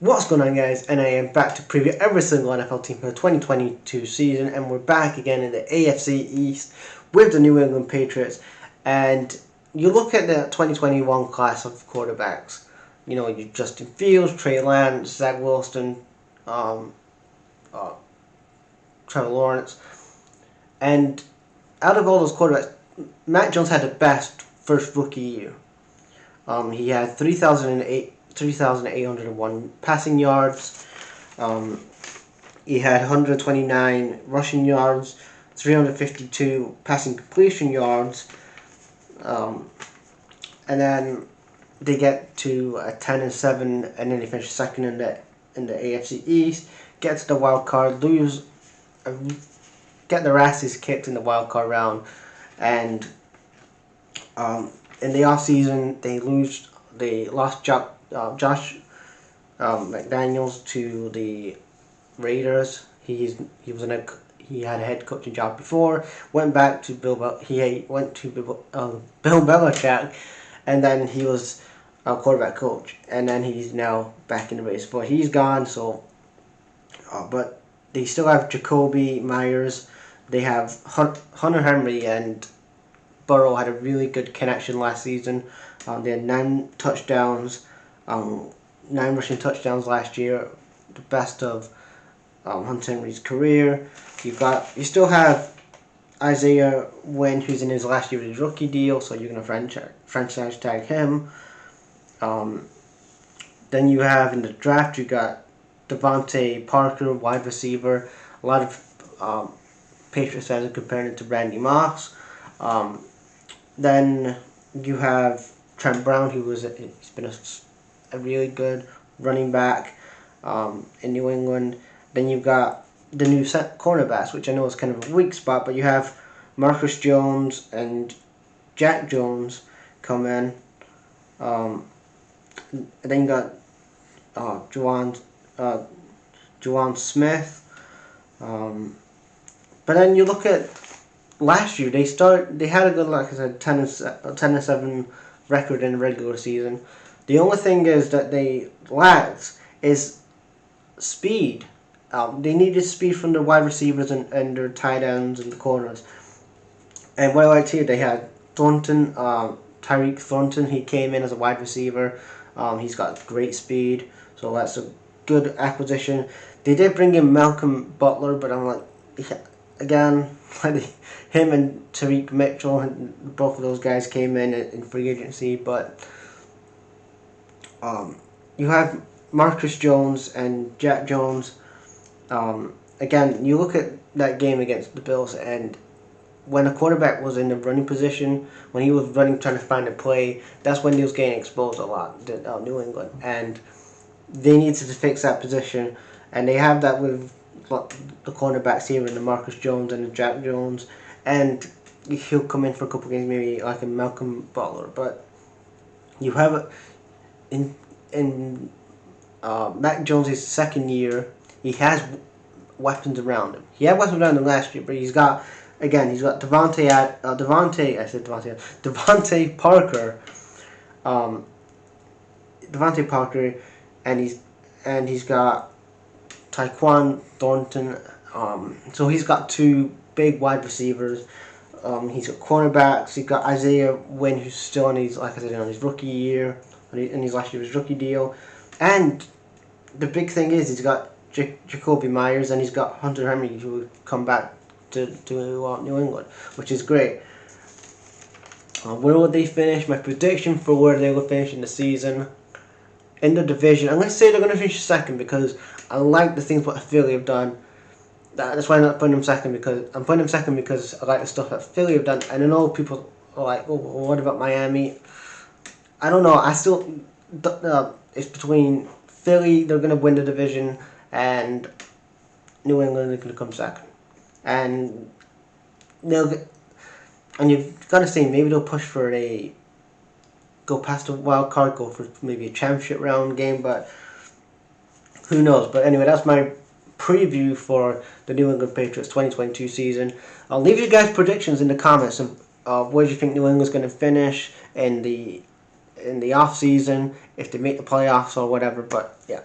What's going on, guys? And I am back to preview every single NFL team for the 2022 season, and we're back again in the AFC East with the New England Patriots. And you look at the 2021 class of quarterbacks. You know, you Justin Fields, Trey Lance, Zach Wilson, Trevor Lawrence, and out of all those quarterbacks, Mac Jones had the best first rookie year. He had 3,801 passing yards. He had 129 rushing yards, 352 passing completion yards. And then they get to a 10-7, and then they finish second in the AFC East. Get to the wild card, get their asses kicked in the wild card round, and in the off season they lost Josh McDaniels to the Raiders. He had a head coaching job before. Went back to Bill Belichick, and then he was a quarterback coach, and then he's now back in the race. But he's gone. So, but they still have Jacoby Myers. They have Hunter Henry, and Burrow had a really good connection last season. They had 9 touchdowns, 9 rushing touchdowns last year, the best of Hunter Henry's career. You still have Isaiah Wynn, who's in his last year of his rookie deal, so you're gonna franchise tag him. Then you have in the draft, you got Devontae Parker, wide receiver. A lot of Patriots fans are comparing it to Randy Moss. Then you have Trent Brown, he's been a really good running back in New England. Then you've got the new set cornerbacks, which I know is kind of a weak spot, but you have Marcus Jones and Jack Jones come in. And then you got Juwan Smith. But then you look at last year, they had a good, like I said, 10-7 record in the regular season. The only thing is that they lacked is speed. They needed speed from the wide receivers and their tight ends and the corners. And what I liked here, they had Thornton, Tyreek Thornton. He came in as a wide receiver. He's got great speed, so that's a good acquisition. They did bring in Malcolm Butler, but I'm like, again, him and Tariq Mitchell, both of those guys came in free agency, but you have Marcus Jones and Jack Jones. Again, you look at that game against the Bills, and when a quarterback was in the running position, when he was running trying to find a play, that's when he was getting exposed a lot, New England, and they needed to fix that position, and they have that with the cornerbacks here in the Marcus Jones and the Jack Jones, and he'll come in for a couple games, maybe like a Malcolm Butler. But you have in Mac Jones' second year, he has weapons around him. He had weapons around him last year, but he's got Devontae Parker, and he's got Tyquan Thornton. So he's got 2 big wide receivers. He's got cornerbacks. He's got Isaiah Wynn, who's still on his rookie year, in his last year's rookie deal. And the big thing is he's got Jacoby Myers, and he's got Hunter Henry, who will come back to New England, which is great. Where will they finish? My prediction for where they will finish in the season, in the division, I'm going to say they're going to finish second, because I like the things what Philly have done. That's why I'm not putting them second, because I like the stuff that Philly have done. And I know people are like, oh, well, what about Miami? I don't know. I still, it's between Philly, they're going to win the division, and New England, they're going to come second. And you've got to say, maybe they'll push for go past the wild card, go for maybe a championship round game, but who knows. But anyway, that's my preview for the New England Patriots 2022 season. I'll leave you guys predictions in the comments of where do you think New England's going to finish in the off season, if they make the playoffs or whatever. But yeah.